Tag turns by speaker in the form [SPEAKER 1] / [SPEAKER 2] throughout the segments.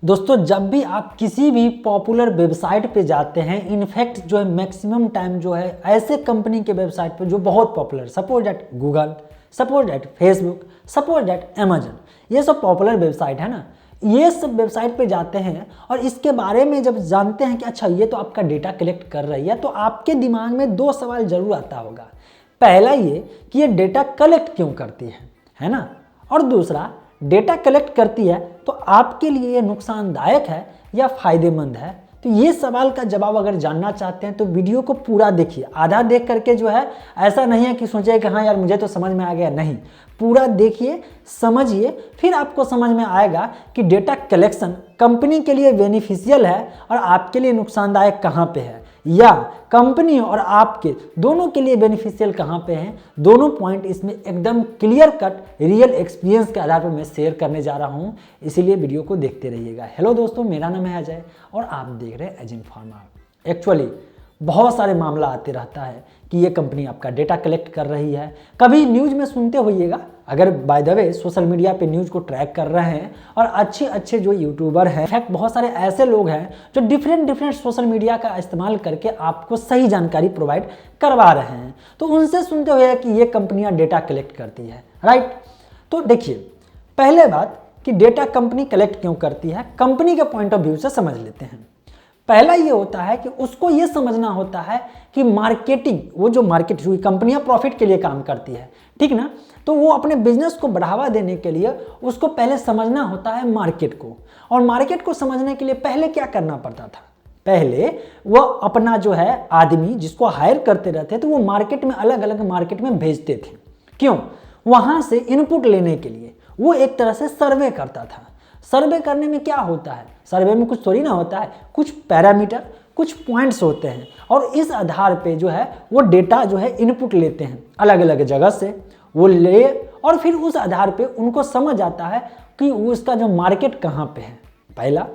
[SPEAKER 1] दोस्तों जब भी आप किसी भी पॉपुलर वेबसाइट पे जाते हैं, इनफैक्ट जो है मैक्सिमम टाइम जो है ऐसे कंपनी के वेबसाइट पे जो बहुत popular, suppose that Google, suppose that Facebook, suppose that Amazon, ये सब पॉपुलर वेबसाइट है ना, ये सब वेबसाइट पे जाते हैं और इसके बारे में जब जानते हैं कि अच्छा ये तो आपका डेटा कलेक्ट कर रही है, तो आपके दिमाग में दो सवाल जरूर आता होगा। पहला ये कि ये डेटा कलेक्ट क्यों करती है ना, और दूसरा डेटा कलेक्ट करती है तो आपके लिए ये नुकसानदायक है या फायदेमंद है। तो ये सवाल का जवाब अगर जानना चाहते हैं तो वीडियो को पूरा देखिए, आधा देख करके जो है ऐसा नहीं है कि सोचिए कि हाँ यार मुझे तो समझ में आ गया, नहीं, पूरा देखिए, समझिए, फिर आपको समझ में आएगा कि डेटा कलेक्शन कंपनी के लिए बेनिफिशियल है और आपके लिए नुकसानदायक कहाँ पे है, या कंपनी और आपके दोनों के लिए बेनिफिशियल कहाँ पे हैं। दोनों पॉइंट इसमें एकदम क्लियर कट रियल एक्सपीरियंस के आधार पर मैं शेयर करने जा रहा हूँ, इसीलिए वीडियो को देखते रहिएगा। हेलो दोस्तों, मेरा नाम है अजय और आप देख रहे हैं एज इन्फॉर्मर। एक्चुअली बहुत सारे मामला आते रहता है कि ये कंपनी आपका डेटा कलेक्ट कर रही है। कभी न्यूज़ में सुनते होइएगा, अगर by the way social media पे न्यूज़ को ट्रैक कर रहे हैं और अच्छे अच्छे जो यूट्यूबर हैं, इनफैक्ट बहुत सारे ऐसे लोग हैं जो डिफरेंट सोशल मीडिया का इस्तेमाल करके आपको सही जानकारी प्रोवाइड करवा रहे हैं, तो उनसे सुनते हुए कि ये कंपनियां डेटा कलेक्ट करती है, राइट। तो देखिए, पहले बात कि डेटा कंपनी कलेक्ट क्यों करती है, कंपनी के पॉइंट ऑफ व्यू से समझ लेते हैं। पहला ये होता है कि उसको ये समझना होता है कि मार्केटिंग, वो जो मार्केट हुई कंपनियां प्रॉफिट के लिए काम करती है, ठीक ना, तो वो अपने बिजनेस को बढ़ावा देने के लिए उसको पहले समझना होता है मार्केट को। और मार्केट को समझने के लिए पहले क्या करना पड़ता था, पहले वो अपना जो है आदमी जिसको हायर करते रहते तो वो मार्केट में अलग अलग मार्केट में भेजते थे। क्यों? वहाँ से इनपुट लेने के लिए वो एक तरह से सर्वे करता था। सर्वे करने में क्या होता है, सर्वे में कुछ थोड़ी ना होता है, कुछ पैरामीटर, कुछ पॉइंट्स होते हैं और इस आधार पे जो है वो डेटा जो है इनपुट लेते हैं अलग अलग जगह से, वो ले और फिर उस आधार पे उनको समझ आता है कि उसका जो मार्केट कहाँ पे है, पहला।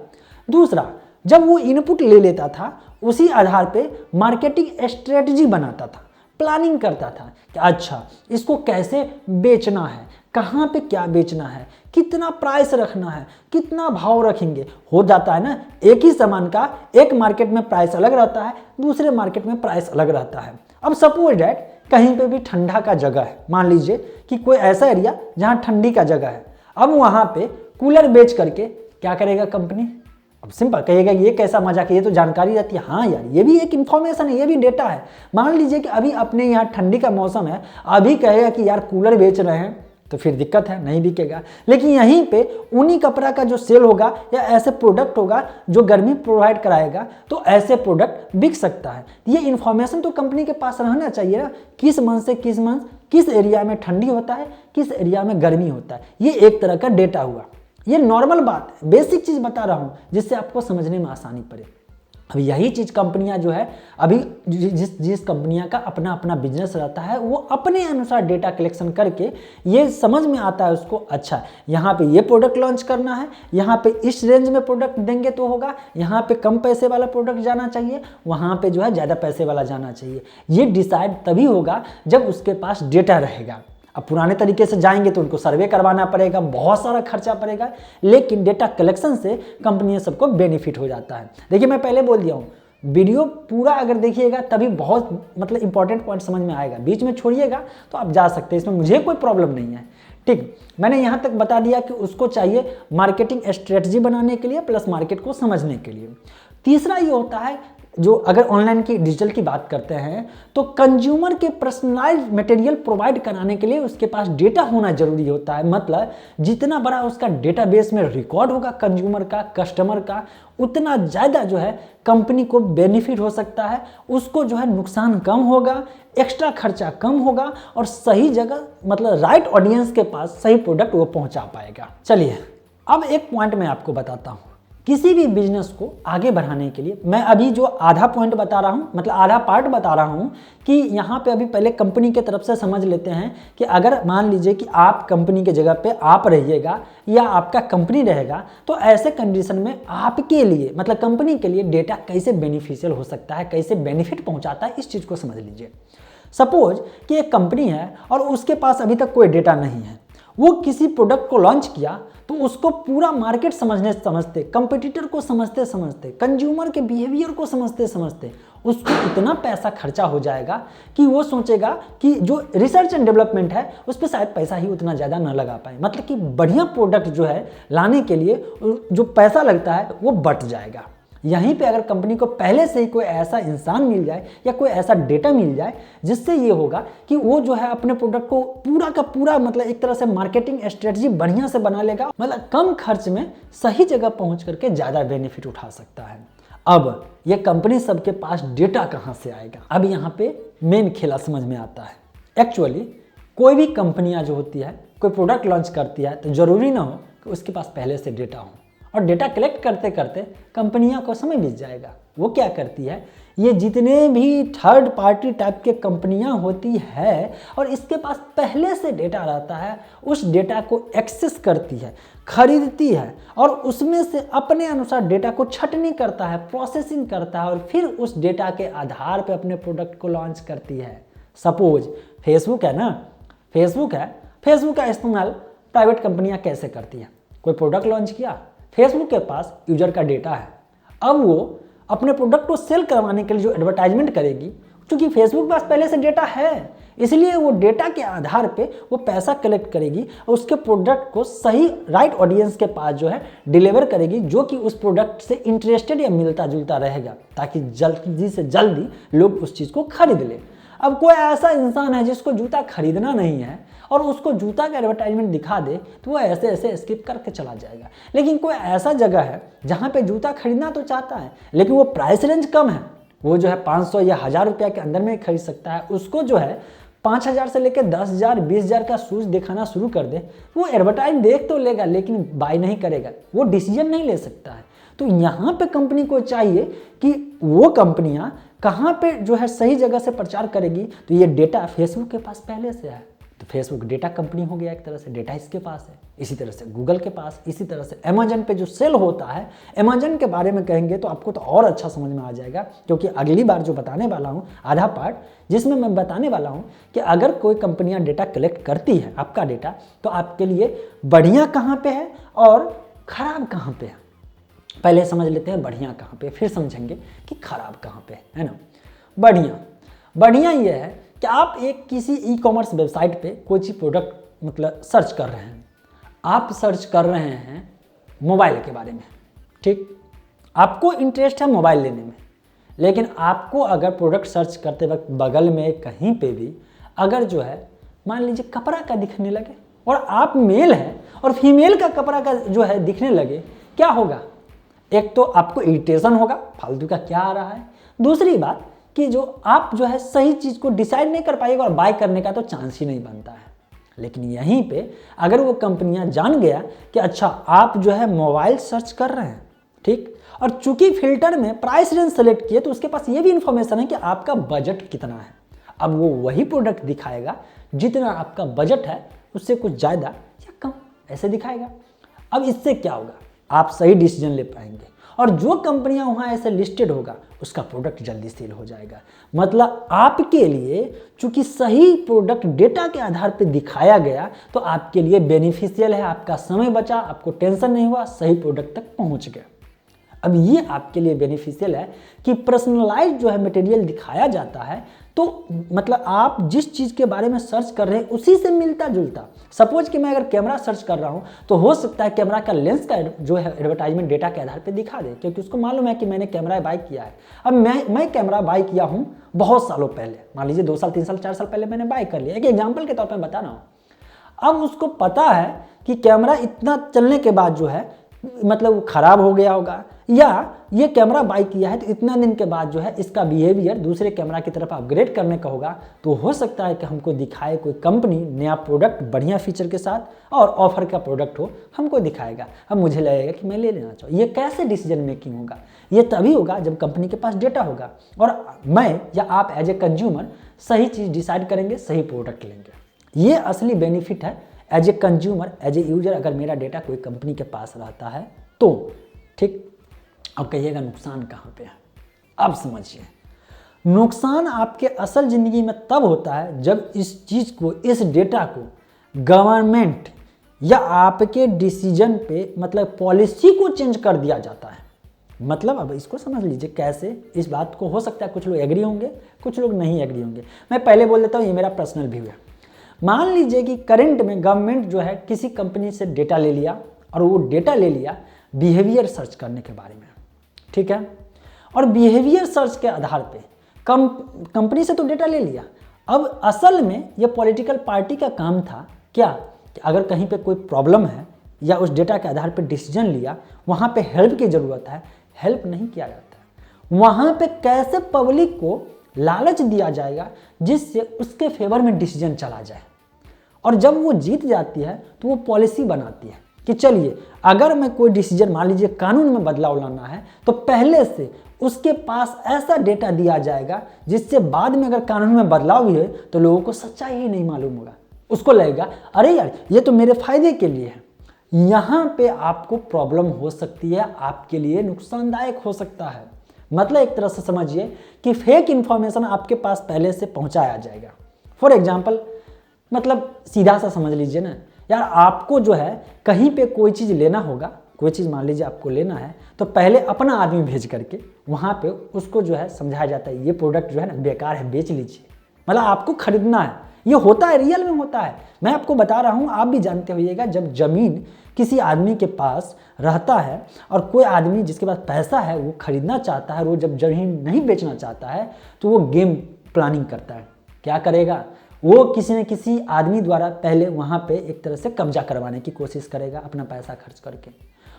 [SPEAKER 1] दूसरा, जब वो इनपुट ले लेता था उसी आधार पे मार्केटिंग स्ट्रेटजी बनाता था, प्लानिंग करता था कि अच्छा इसको कैसे बेचना है, कहाँ पे क्या बेचना है, कितना प्राइस रखना है, कितना भाव रखेंगे। हो जाता है ना, एक ही सामान का एक मार्केट में प्राइस अलग रहता है, दूसरे मार्केट में प्राइस अलग रहता है। अब सपोज डैट कहीं पे भी ठंडा का जगह है, मान लीजिए कि कोई ऐसा एरिया जहाँ ठंडी का जगह है, अब वहाँ पे कूलर बेच करके क्या करेगा कंपनी? अब सिंपल कहिएगा ये कैसा मजाक है, ये तो जानकारी रहती है। हाँ यार, ये भी एक इन्फॉर्मेशन है, ये भी डेटा है। मान लीजिए कि अभी अपने यहाँ ठंडी का मौसम है, अभी कहेगा कि यार कूलर बेच रहे हैं तो फिर दिक्कत है, नहीं बिकेगा। लेकिन यहीं पे ऊनी कपड़ा का जो सेल होगा या ऐसे प्रोडक्ट होगा जो गर्मी प्रोवाइड कराएगा, तो ऐसे प्रोडक्ट बिक सकता है। ये इन्फॉर्मेशन तो कंपनी के पास रहना चाहिए ना, किस मंथ से किस मंथ किस एरिया में ठंडी होता है, किस एरिया में गर्मी होता है। ये एक तरह का डेटा हुआ। ये नॉर्मल बात है, बेसिक चीज़ बता रहा हूँ जिससे आपको समझने में आसानी पड़े। अब यही चीज़ कंपनियां जो है अभी जिस कंपनियां का अपना अपना बिजनेस रहता है, वो अपने अनुसार डेटा कलेक्शन करके ये समझ में आता है उसको, अच्छा यहाँ पे ये प्रोडक्ट लॉन्च करना है, यहाँ पे इस रेंज में प्रोडक्ट देंगे तो होगा, यहाँ पे कम पैसे वाला प्रोडक्ट जाना चाहिए, वहाँ पे जो है ज़्यादा पैसे वाला जाना चाहिए। ये डिसाइड तभी होगा जब उसके पास डेटा रहेगा। अब पुराने तरीके से जाएंगे तो उनको सर्वे करवाना पड़ेगा, बहुत सारा खर्चा पड़ेगा, लेकिन डेटा कलेक्शन से कंपनियां सबको बेनिफिट हो जाता है। देखिए, मैं पहले बोल दिया हूँ, वीडियो पूरा अगर देखिएगा तभी बहुत मतलब इंपॉर्टेंट पॉइंट समझ में आएगा, बीच में छोड़िएगा तो आप जा सकते हैं, इसमें मुझे कोई प्रॉब्लम नहीं है। ठीक, मैंने यहाँ तक बता दिया कि उसको चाहिए मार्केटिंग स्ट्रेटजी बनाने के लिए प्लस मार्केट को समझने के लिए। तीसरा ये होता है, जो अगर ऑनलाइन की डिजिटल की बात करते हैं तो कंज्यूमर के पर्सनलाइज्ड मटेरियल प्रोवाइड कराने के लिए उसके पास डेटा होना जरूरी होता है। मतलब जितना बड़ा उसका डेटाबेस में रिकॉर्ड होगा कंज्यूमर का, कस्टमर का, उतना ज़्यादा जो है कंपनी को बेनिफिट हो सकता है, उसको जो है नुकसान कम होगा, एक्स्ट्रा खर्चा कम होगा और सही जगह मतलब राइट ऑडियंस के पास सही प्रोडक्ट वो पहुँचा पाएगा। चलिए, अब एक पॉइंट मैं आपको बताता हूँ। किसी भी बिजनेस को आगे बढ़ाने के लिए मैं अभी जो आधा पॉइंट बता रहा हूँ, मतलब आधा पार्ट बता रहा हूँ कि यहाँ पे अभी पहले कंपनी के तरफ से समझ लेते हैं कि अगर मान लीजिए कि आप कंपनी के जगह पे आप रहिएगा या आपका कंपनी रहेगा, तो ऐसे कंडीशन में आपके लिए मतलब कंपनी के लिए डेटा कैसे बेनिफिशियल हो सकता है, कैसे बेनिफिट पहुँचाता है, इस चीज़ को समझ लीजिए। सपोज कि एक कंपनी है और उसके पास अभी तक कोई डेटा नहीं है, वो किसी प्रोडक्ट को लॉन्च किया तो उसको पूरा मार्केट समझने समझते, कंपटीटर को समझते समझते, कंज्यूमर के बिहेवियर को समझते समझते उसको इतना पैसा खर्चा हो जाएगा कि वो सोचेगा कि जो रिसर्च एंड डेवलपमेंट है उस पर शायद पैसा ही उतना ज़्यादा ना लगा पाए। मतलब कि बढ़िया प्रोडक्ट जो है लाने के लिए जो पैसा लगता है वो बट जाएगा। यहीं पे अगर कंपनी को पहले से ही कोई ऐसा इंसान मिल जाए या कोई ऐसा डेटा मिल जाए जिससे ये होगा कि वो जो है अपने प्रोडक्ट को पूरा का पूरा मतलब एक तरह से मार्केटिंग स्ट्रेटजी बढ़िया से बना लेगा, मतलब कम खर्च में सही जगह पहुंच करके ज़्यादा बेनिफिट उठा सकता है। अब ये कंपनी सबके पास डेटा कहाँ से आएगा? अब यहाँ पे मेन खेला समझ में आता है। एक्चुअली कोई भी कंपनियाँ जो होती है, कोई प्रोडक्ट लॉन्च करती है तो ज़रूरी ना हो कि उसके पास पहले से डेटा हो, और डेटा कलेक्ट करते करते कंपनियों को समय बीत जाएगा। वो क्या करती है, ये जितने भी थर्ड पार्टी टाइप के कंपनियां होती है और इसके पास पहले से डेटा रहता है, उस डेटा को एक्सेस करती है, खरीदती है और उसमें से अपने अनुसार डेटा को छटनी करता है, प्रोसेसिंग करता है और फिर उस डेटा के आधार पर अपने प्रोडक्ट को लॉन्च करती है। सपोज फेसबुक है ना, फेसबुक का इस्तेमाल प्राइवेट कंपनियां कैसे करती हैं? कोई प्रोडक्ट लॉन्च किया, फेसबुक के पास यूजर का डेटा है, अब वो अपने प्रोडक्ट को सेल करवाने के लिए जो एडवर्टाइजमेंट करेगी, क्योंकि फेसबुक के पास पहले से डेटा है, इसलिए वो डेटा के आधार पे वो पैसा कलेक्ट करेगी और उसके प्रोडक्ट को सही राइट ऑडियंस के पास जो है डिलीवर करेगी, जो कि उस प्रोडक्ट से इंटरेस्टेड या मिलता जुलता रहेगा, ताकि जल्दी से जल्दी लोग उस चीज़ को खरीद ले। अब कोई ऐसा इंसान है जिसको जूता खरीदना नहीं है और उसको जूता का एडवर्टाइजमेंट दिखा दे तो वो ऐसे ऐसे स्किप करके चला जाएगा। लेकिन कोई ऐसा जगह है जहाँ पे जूता खरीदना तो चाहता है लेकिन वो प्राइस रेंज कम है, वो जो है 500 या 1000 रुपया के अंदर में खरीद सकता है, उसको जो है 5000 से लेकर 10,000 20,000 का शूज दिखाना शुरू कर दे, वो एडवर्टाइज देख तो लेगा लेकिन बाय नहीं करेगा, वो डिसीजन नहीं ले सकता है। तो यहाँ पे कंपनी को चाहिए कि वो कंपनियाँ कहाँ पे जो है सही जगह से प्रचार करेगी। तो ये डेटा फेसबुक के पास पहले से है, तो फेसबुक डेटा कंपनी हो गया, एक तरह से डेटा इसके पास है। इसी तरह से गूगल के पास, इसी तरह से अमेजन पे जो सेल होता है, अमेजन के बारे में कहेंगे तो आपको तो और अच्छा समझ में आ जाएगा, क्योंकि अगली बार जो बताने वाला हूँ आधा पार्ट, जिसमें मैं बताने वाला हूँ कि अगर कोई कंपनियाँ डेटा कलेक्ट करती है आपका डेटा, तो आपके लिए बढ़िया कहाँ पे है और ख़राब कहाँ पे है। पहले समझ लेते हैं बढ़िया कहाँ पे, फिर समझेंगे कि खराब कहाँ पे है ना। बढ़िया ये है कि आप एक किसी ई कॉमर्स वेबसाइट पे कोई चीज़ प्रोडक्ट मतलब सर्च कर रहे हैं, आप सर्च कर रहे हैं मोबाइल के बारे में, ठीक, आपको इंटरेस्ट है मोबाइल लेने में, लेकिन आपको अगर प्रोडक्ट सर्च करते वक्त बगल में कहीं पे भी अगर जो है मान लीजिए कपड़ा का दिखने लगे और आप मेल हैं और फीमेल का कपड़ा का जो है दिखने लगे, क्या होगा? एक तो आपको इरिटेशन होगा, फालतू का क्या आ रहा है। दूसरी बात कि जो आप जो है सही चीज़ को डिसाइड नहीं कर पाएगा और बाय करने का तो चांस ही नहीं बनता है। लेकिन यहीं पे अगर वो कंपनियां जान गया कि अच्छा आप जो है मोबाइल सर्च कर रहे हैं, ठीक, और चूंकि फिल्टर में प्राइस रेंज सेलेक्ट किए तो उसके पास ये भी इंफॉर्मेशन है कि आपका बजट कितना है, अब वो वही प्रोडक्ट दिखाएगा जितना आपका बजट है उससे कुछ ज़्यादा या कम ऐसे दिखाएगा। अब इससे क्या होगा? आप सही डिसीजन ले पाएंगे और जो कंपनियां वहां ऐसे लिस्टेड होगा उसका प्रोडक्ट जल्दी सेल हो जाएगा। मतलब आपके लिए चूंकि सही प्रोडक्ट डेटा के आधार पर दिखाया गया तो आपके लिए बेनिफिशियल है, आपका समय बचा, आपको टेंशन नहीं हुआ, सही प्रोडक्ट तक पहुंच गया। अब ये आपके लिए बेनिफिशियल है कि पर्सनलाइज जो है मटेरियल दिखाया जाता है, तो मतलब आप जिस चीज़ के बारे में सर्च कर रहे हैं उसी से मिलता जुलता। सपोज कि मैं अगर कैमरा सर्च कर रहा हूं तो हो सकता है कैमरा का लेंस का जो है एडवर्टाइजमेंट डेटा के आधार पे दिखा दे, क्योंकि उसको मालूम है कि मैंने कैमरा बाय किया है। अब मैं कैमरा बाय किया हूं बहुत सालों पहले, मान लीजिए 2 साल 3 साल 4 साल पहले मैंने बाय कर लिया, एक एग्जाम्पल के तौर पर बता रहा हूँ। अब उसको पता है कि कैमरा इतना चलने के बाद जो है मतलब वो ख़राब हो गया होगा, या ये कैमरा बाय किया है तो इतना दिन के बाद जो है इसका बिहेवियर दूसरे कैमरा की तरफ अपग्रेड करने का होगा, तो हो सकता है कि हमको दिखाए कोई कंपनी नया प्रोडक्ट बढ़िया फीचर के साथ और ऑफर का प्रोडक्ट हो, हमको दिखाएगा। अब मुझे लगेगा कि मैं ले लेना चाहूँ। ये कैसे डिसीजन मेकिंग होगा? ये तभी होगा जब कंपनी के पास डेटा होगा और मैं या आप एज ए कंज्यूमर सही चीज़ डिसाइड करेंगे, सही प्रोडक्ट लेंगे। ये असली बेनिफिट है as a consumer, as a user, अगर मेरा डेटा कोई कंपनी के पास रहता है तो, ठीक। अब कहिएगा नुकसान कहाँ पे है? अब समझिए, नुकसान आपके असल ज़िंदगी में तब होता है जब इस चीज़ को, इस डेटा को गवर्नमेंट या आपके डिसीजन पे मतलब पॉलिसी को चेंज कर दिया जाता है। मतलब अब इसको समझ लीजिए कैसे, इस बात को हो सकता है कुछ लोग एग्री होंगे, कुछ लोग नहीं एग्री होंगे। मैं पहले बोल देता हूँ, ये मेरा पर्सनल व्यू है। मान लीजिए कि करंट में गवर्नमेंट जो है किसी कंपनी से डेटा ले लिया, और वो डेटा ले लिया बिहेवियर सर्च करने के बारे में, ठीक है। और बिहेवियर सर्च के आधार पे कंपनी से तो डेटा ले लिया। अब असल में ये पॉलिटिकल पार्टी का काम था क्या, कि अगर कहीं पे कोई प्रॉब्लम है या उस डेटा के आधार पे डिसीजन लिया, वहाँ पे हेल्प की ज़रूरत है, हेल्प नहीं किया जाता है। वहाँ पे कैसे पब्लिक को लालच दिया जाएगा जिससे उसके फेवर में डिसीजन चला जाए, और जब वो जीत जाती है तो वो पॉलिसी बनाती है कि चलिए अगर मैं कोई डिसीजन, मान लीजिए कानून में बदलाव लाना है, तो पहले से उसके पास ऐसा डेटा दिया जाएगा जिससे बाद में अगर कानून में बदलाव भी है तो लोगों को सच्चाई ही नहीं मालूम होगा। उसको लगेगा अरे यार ये तो मेरे फायदे के लिए है। यहाँ पे आपको प्रॉब्लम हो सकती है, आपके लिए नुकसानदायक हो सकता है। मतलब एक तरह से समझिए कि फेक इंफॉर्मेशन आपके पास पहले से पहुँचाया जाएगा। फॉर एग्जाम्पल, मतलब सीधा सा समझ लीजिए ना यार, आपको जो है कहीं पे कोई चीज़ लेना होगा, कोई चीज़ मान लीजिए आपको लेना है, तो पहले अपना आदमी भेज करके वहाँ पे उसको जो है समझाया जाता है ये प्रोडक्ट जो है ना बेकार है, बेच लीजिए। मतलब आपको खरीदना है, ये होता है, रियल में होता है। मैं आपको बता रहा हूँ, आप भी जानते होइएगा, जब ज़मीन किसी आदमी के पास रहता है और कोई आदमी जिसके पास पैसा है वो खरीदना चाहता है, वो जब ज़मीन नहीं बेचना चाहता है तो वो गेम प्लानिंग करता है। क्या करेगा वो, किसी न किसी आदमी द्वारा पहले वहाँ पे एक तरह से कब्जा करवाने की कोशिश करेगा अपना पैसा खर्च करके,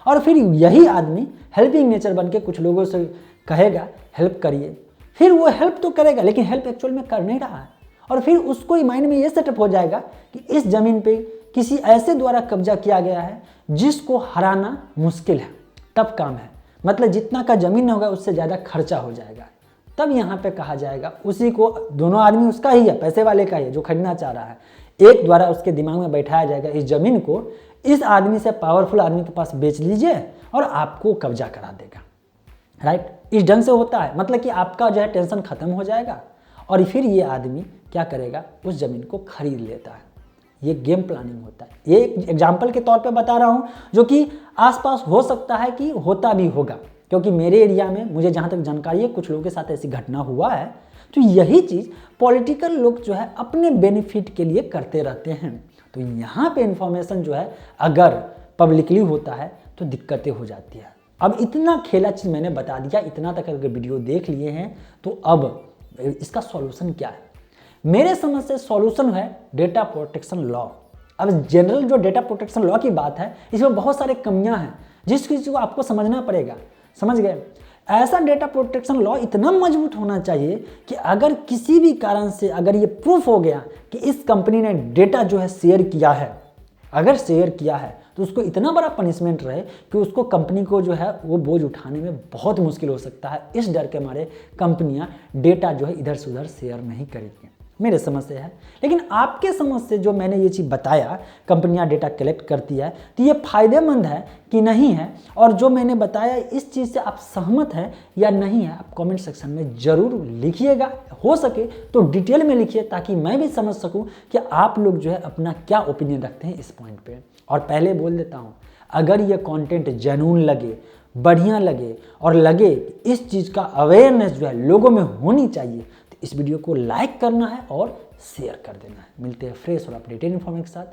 [SPEAKER 1] और फिर यही आदमी हेल्पिंग नेचर बन के कुछ लोगों से कहेगा हेल्प करिए। फिर वो हेल्प तो करेगा लेकिन हेल्प एक्चुअल में कर नहीं रहा है, और फिर उसको ही माइंड में ये सेटअप हो जाएगा कि इस ज़मीन पे किसी ऐसे द्वारा कब्जा किया गया है जिसको हराना मुश्किल है, तब काम है। मतलब जितना का ज़मीन होगा उससे ज़्यादा खर्चा हो जाएगा। तब यहाँ पे कहा जाएगा उसी को, दोनों आदमी उसका ही है, पैसे वाले का ही है जो खरीदना चाह रहा है, एक द्वारा उसके दिमाग में बैठाया जाएगा इस ज़मीन को इस आदमी से, पावरफुल आदमी के पास बेच लीजिए और आपको कब्जा करा देगा। राइट, इस ढंग से होता है। मतलब कि आपका जो है टेंशन खत्म हो जाएगा और फिर ये आदमी क्या करेगा, उस ज़मीन को खरीद लेता है। ये गेम प्लानिंग होता है। ये एक एग्जाम्पल के तौर पे बता रहा हूँ जो कि आसपास हो सकता है कि होता भी होगा, क्योंकि मेरे एरिया में मुझे जहाँ तक जानकारी है कुछ लोगों के साथ ऐसी घटना हुआ है। तो यही चीज़ पॉलिटिकल लोग जो है अपने बेनिफिट के लिए करते रहते हैं। तो यहाँ पे इंफॉर्मेशन जो है अगर पब्लिकली होता है तो दिक्कतें हो जाती है। अब इतना खेला चीज़ मैंने बता दिया, इतना तक अगर वीडियो देख लिए हैं तो अब इसका सॉल्यूशन क्या है? मेरे समझ से सॉल्यूशन है डेटा प्रोटेक्शन लॉ। अब जनरल जो डेटा प्रोटेक्शन लॉ की बात है इसमें बहुत सारे कमियां हैं जिस चीज़ को आपको समझना पड़ेगा। समझ गए? ऐसा डेटा प्रोटेक्शन लॉ इतना मजबूत होना चाहिए कि अगर किसी भी कारण से अगर ये प्रूफ हो गया कि इस कंपनी ने डेटा जो है शेयर किया है, अगर शेयर किया है तो उसको इतना बड़ा पनिशमेंट रहे कि उसको कंपनी को जो है वो बोझ उठाने में बहुत मुश्किल हो सकता है। इस डर के मारे कंपनियां डेटा जो है इधर से उधर शेयर नहीं करेंगी। मेरे समझ से है, लेकिन आपके समझ से जो मैंने ये चीज़ बताया कंपनियां डेटा कलेक्ट करती है तो ये फायदेमंद है कि नहीं है, और जो मैंने बताया इस चीज़ से आप सहमत हैं या नहीं है, आप कमेंट सेक्शन में ज़रूर लिखिएगा। हो सके तो डिटेल में लिखिए ताकि मैं भी समझ सकूं कि आप लोग जो है अपना क्या ओपिनियन रखते हैं इस पॉइंट पे। और पहले बोल देता हूँ, अगर ये कंटेंट जेन्युइन लगे, बढ़िया लगे और लगे इस चीज़ का अवेयरनेस जो है लोगों में होनी चाहिए, इस वीडियो को लाइक करना है और शेयर कर देना है। मिलते हैं फ्रेश और अपडेटेड इन्फॉर्मेशन के साथ।